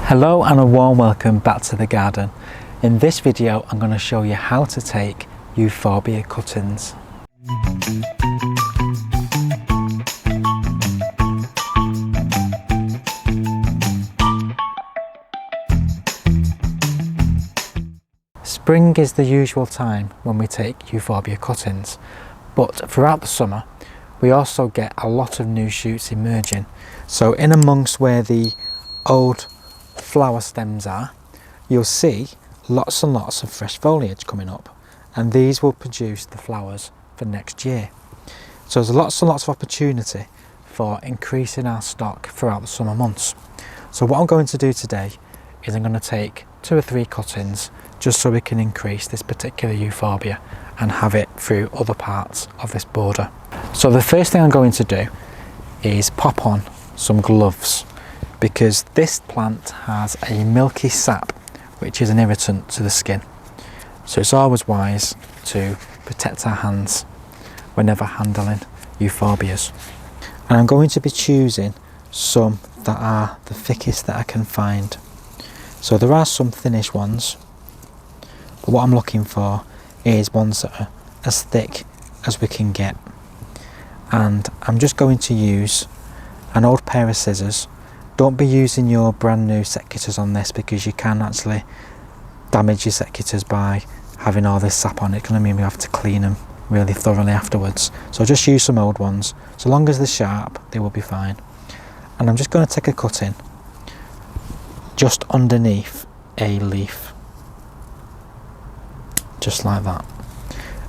Hello and a warm welcome back to the garden. In this video I'm going to show you how to take Euphorbia cuttings. Spring is the usual time when we take Euphorbia cuttings, but throughout the summer we also get a lot of new shoots emerging. So in amongst where the old flower stems are, you'll see lots and lots of fresh foliage coming up, and these will produce the flowers for next year. So there's lots and lots of opportunity for increasing our stock throughout the summer months. So what I'm going to do today is I'm going to take 2 or 3 cuttings just so we can increase this particular Euphorbia and have it through other parts of this border. So the first thing I'm going to do is pop on some gloves, because this plant has a milky sap which is an irritant to the skin. So it's always wise to protect our hands whenever handling Euphorbias. And I'm going to be choosing some that are the thickest that I can find. So there are some thinnish ones, but what I'm looking for is ones that are as thick as we can get. And I'm just going to use an old pair of scissors. Don't be using your brand new secateurs on this, because you can actually damage your secateurs by having all this sap on it. It's going to mean we have to clean them really thoroughly afterwards. So just use some old ones. So long as they're sharp, they will be fine. And I'm just going to take a cutting just underneath a leaf, just like that.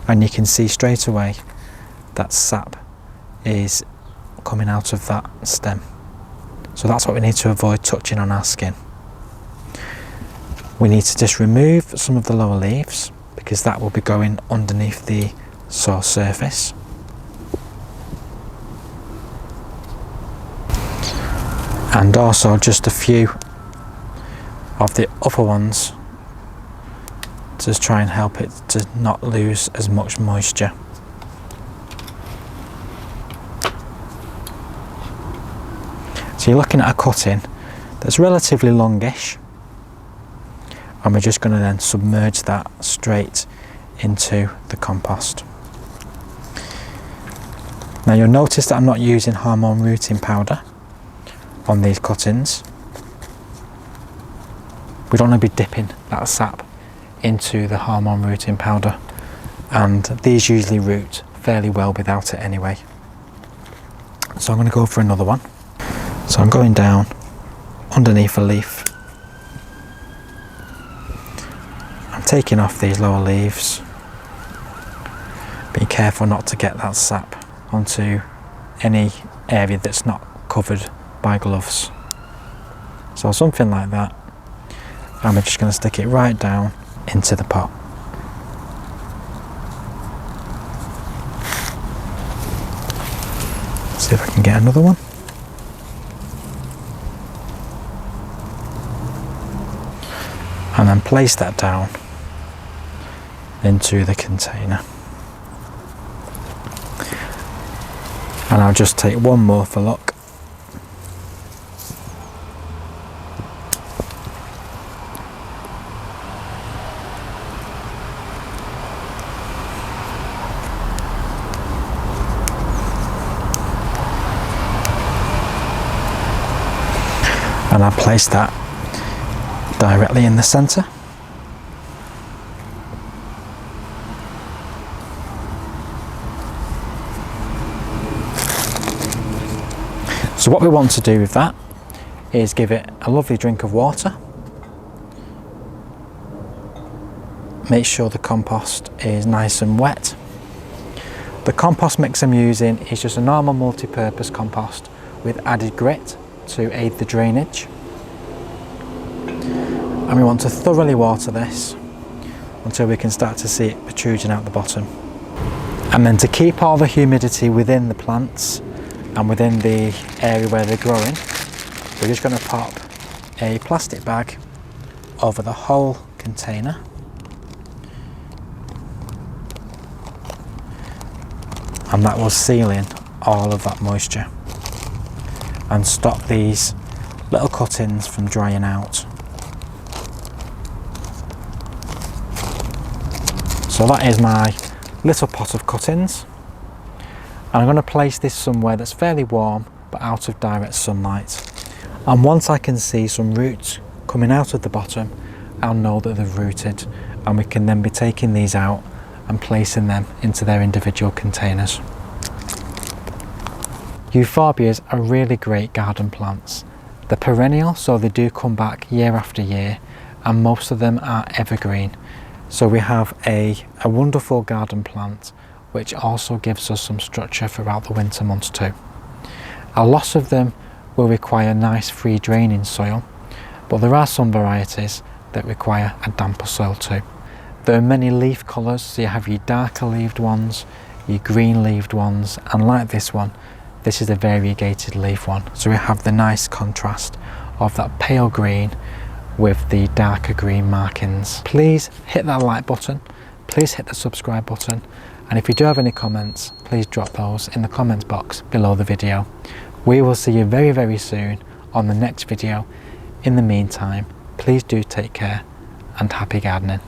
And you can see straight away that sap is coming out of that stem. So that's what we need to avoid touching on our skin. We need to just remove some of the lower leaves, because that will be going underneath the source surface. And also just a few of the upper ones to just try and help it to not lose as much moisture. So you're looking at a cutting that's relatively longish, and we're just going to then submerge that straight into the compost. Now you'll notice that I'm not using hormone rooting powder on these cuttings. We don't want to be dipping that sap into the hormone rooting powder, and these usually root fairly well without it anyway. So I'm going to go for another one. So I'm going down underneath a leaf. I'm taking off these lower leaves. Be careful not to get that sap onto any area that's not covered by gloves. So something like that. And we're just going to stick it right down into the pot. See if I can get another one. And then place that down into the container. And I'll just take one more for luck. And I'll place that directly in the centre. So what we want to do with that is give it a lovely drink of water. Make sure the compost is nice and wet. The compost mix I'm using is just a normal multi-purpose compost with added grit to aid the drainage. And we want to thoroughly water this until we can start to see it protruding out the bottom. And then to keep all the humidity within the plants and within the area where they're growing, we're just going to pop a plastic bag over the whole container. And that will seal in all of that moisture and stop these little cuttings from drying out. So that is my little pot of cuttings. And I'm going to place this somewhere that's fairly warm but out of direct sunlight. And once I can see some roots coming out of the bottom, I'll know that they've rooted, and we can then be taking these out and placing them into their individual containers. Euphorbias are really great garden plants. They're perennial, so they do come back year after year, and most of them are evergreen. So we have a wonderful garden plant which also gives us some structure throughout the winter months too. A lot of them will require nice free draining soil, but there are some varieties that require a damper soil too. There are many leaf colours, so you have your darker leaved ones, your green leaved ones, and like this one, this is a variegated leaf one. So we have the nice contrast of that pale green with the darker green markings. Please hit that like button, please hit the subscribe button, and if you do have any comments, please drop those in the comments box below the video. We will see you very, very soon on the next video. In the meantime, please do take care and happy gardening.